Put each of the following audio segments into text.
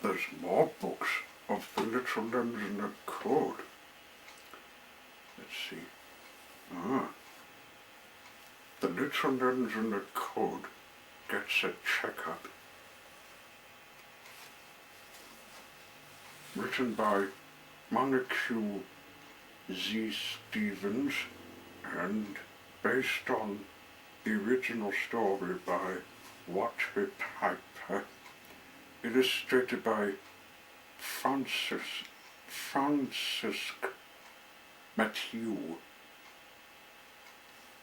There's more books of the little engine that could. Let's see. The little engine that could gets a checkup. Written by Monica Z. Stevens and based on the original story by Watty Piper, illustrated by Francis Matthew.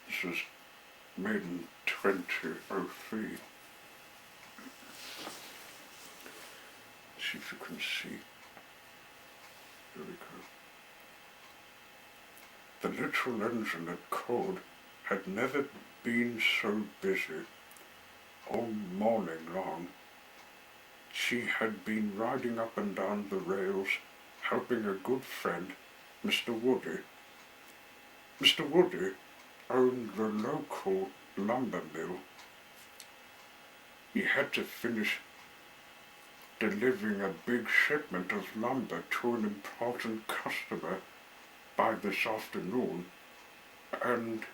This was made in 2003. See if you can see. There we go. The little engine at Code had never been so busy. All morning long, she had been riding up and down the rails, helping a good friend, Mr. Woody. Mr. Woody owned the local lumber mill. He had to finish delivering a big shipment of lumber to an important customer by this afternoon, and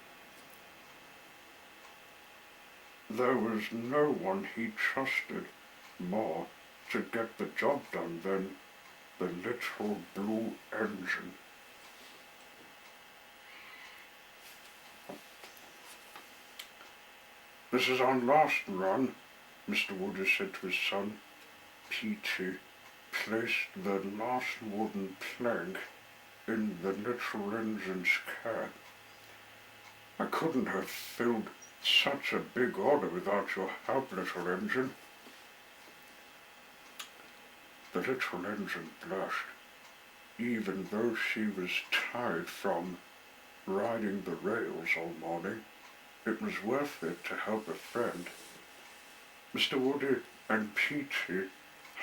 there was no one he trusted more to get the job done than the little blue engine. This is our last run, Mr. Woody said to his son. Peter placed the last wooden plank in the little engine's cab. I couldn't have filled such a big order without your help, little engine. The little engine blushed, even though she was tired from riding the rails all morning. It was worth it to help a friend. Mr. Woody and Peter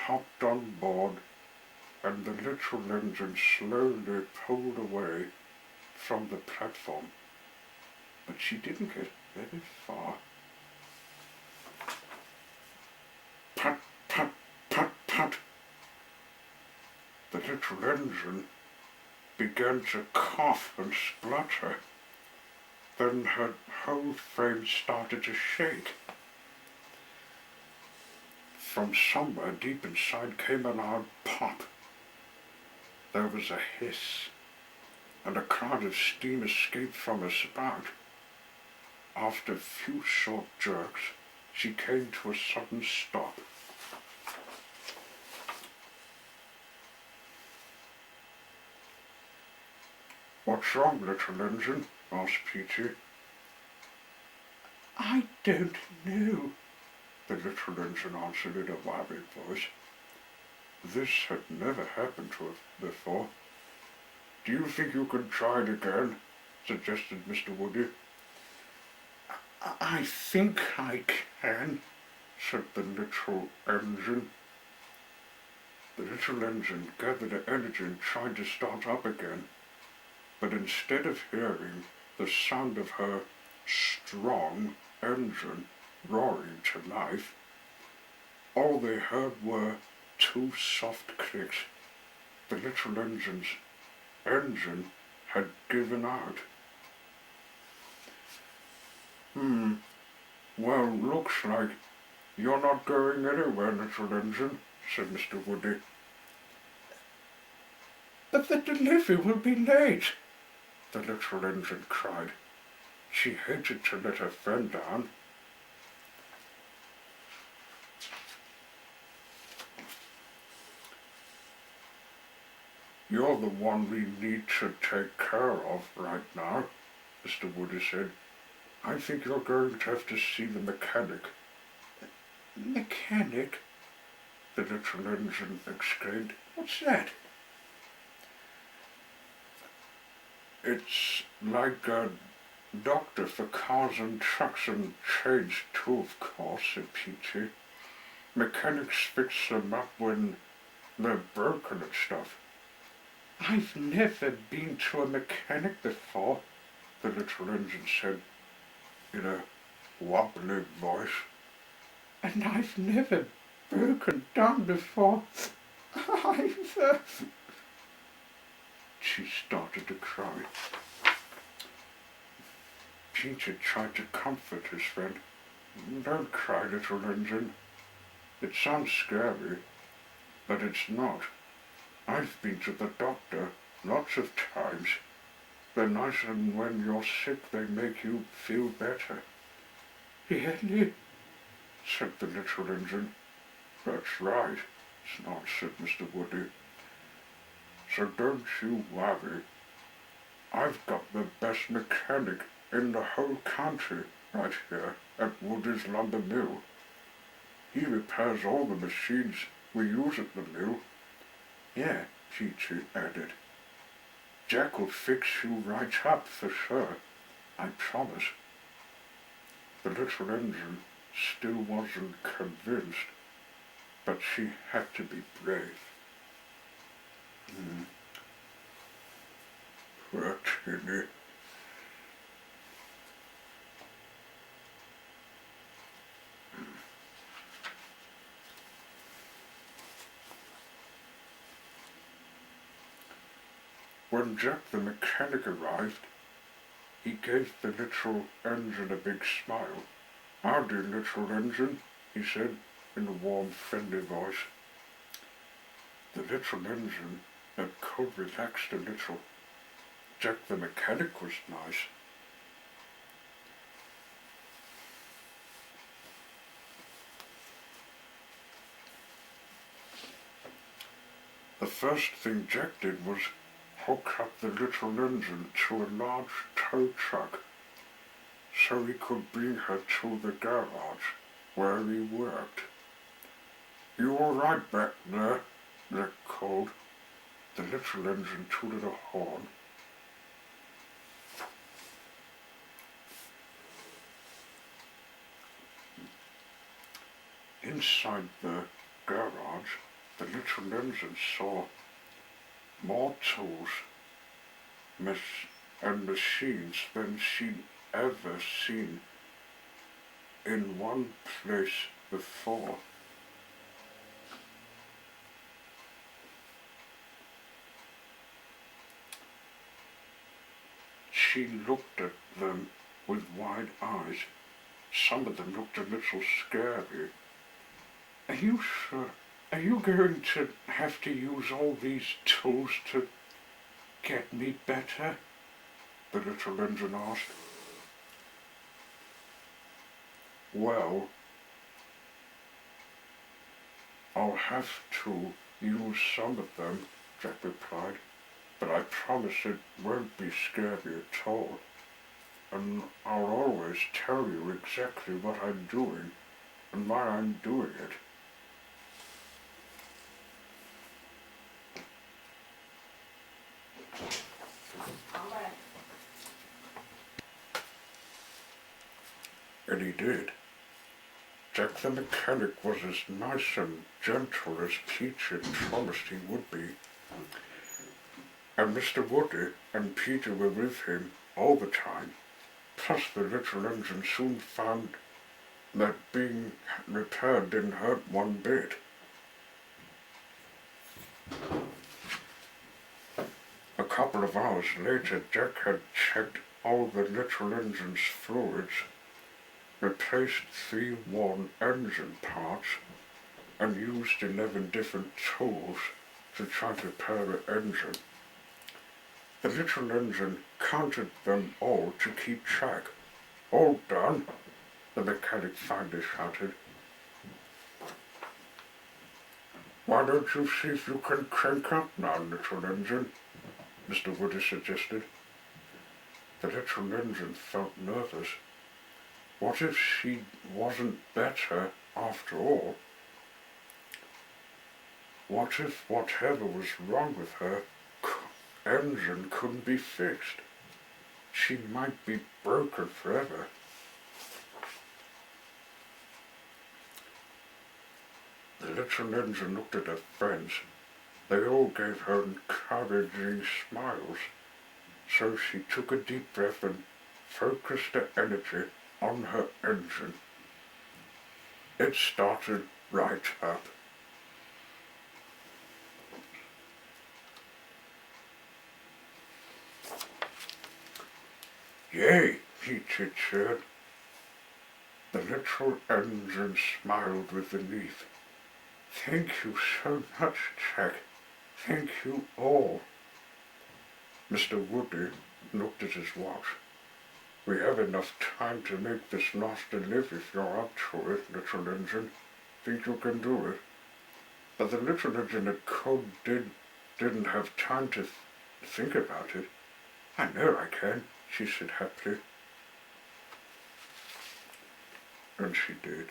hopped on board, and the little engine slowly pulled away from the platform. But she didn't get very far. Pat, pat, pat, pat. The little engine began to cough and splutter. Then her whole frame started to shake. From somewhere deep inside came a loud pop. There was a hiss, and a cloud of steam escaped from her spout. After a few short jerks, she came to a sudden stop. "What's wrong, little engine?" asked Peter. "I don't know," the little engine answered in a worried voice. This had never happened to her before. "Do you think you can try it again?" suggested Mr. Woody. "I think I can," said the little engine. The little engine gathered her energy and tried to start up again, but instead of hearing the sound of her strong engine roaring to life, all they heard were two soft clicks. The little engine's engine had given out. Well, looks like you're not going anywhere, little engine," said Mr. Woody. "But the delivery will be late," the little engine cried. She hated to let her friend down. "You're the one we need to take care of right now," Mr. Woody said. "I think you're going to have to see the mechanic." "Mechanic?" the little engine exclaimed. "What's that?" "It's like a doctor for cars and trucks and trains too, of course," said Peter. "Mechanics fix them up when they're broken and stuff." "I've never been to a mechanic before," the little engine said in a wobbly voice. "And I've never broken down before. She started to cry. Peter tried to comfort his friend. Don't cry, little engine. It sounds scary, but it's not. I've been to the doctor lots of times. They're nice, and when you're sick they make you feel better. Really? Said the little engine. That's right, said Mr. Woody. So don't you worry. I've got the best mechanic in the whole country right here at Woody's lumber mill. He repairs all the machines we use at the mill. Yeah, Peter added. Jack will fix you right up for sure, I promise. The little engine still wasn't convinced, but she had to be brave. Poor Tillie. When Jack the mechanic arrived, he gave the little engine a big smile. Howdy, little engine, he said in a warm, friendly voice. The little engine could relaxed a little. Jack the mechanic was nice. The first thing Jack did was hook up the little engine to a large tow truck so he could bring her to the garage where he worked. You all right back there? Jack called. The little engine tooted a horn. Inside the garage, the little engine saw more tools and machines than she'd ever seen in one place before. She looked at them with wide eyes. Some of them looked a little scary. Are you sure? Are you going to have to use all these tools to get me better? The little engine asked. Well, I'll have to use some of them, Jack replied, but I promise it won't be scary at all, and I'll always tell you exactly what I'm doing and why I'm doing it. And he did. Jack the mechanic was as nice and gentle as Peach had promised he would be. And Mr. Woody and Peter were with him all the time. Plus the little engine soon found that being repaired didn't hurt one bit. A couple of hours later, Jack had checked all the little engine's fluids, replaced 3 worn engine parts, and used 11 different tools to try to repair the engine. The little engine counted them all to keep track. All done, the mechanic finally shouted. Why don't you see if you can crank up now, little engine? Mr. Woody suggested. The little engine felt nervous. What if she wasn't better after all? What if whatever was wrong with her engine couldn't be fixed? She might be broken forever. The little engine looked at her friends. They all gave her encouraging smiles. So she took a deep breath and focused her energy on her engine. It started right up. Yea, he chit-chatted. The little engine smiled with relief. Thank you so much, Jack. Thank you all. Mr. Woody looked at his watch. We have enough time to make this last live if you're up to it, little engine. Think you can do it? But the little engine at code didn't have time to think about it. I know I can, she said happily. And she did.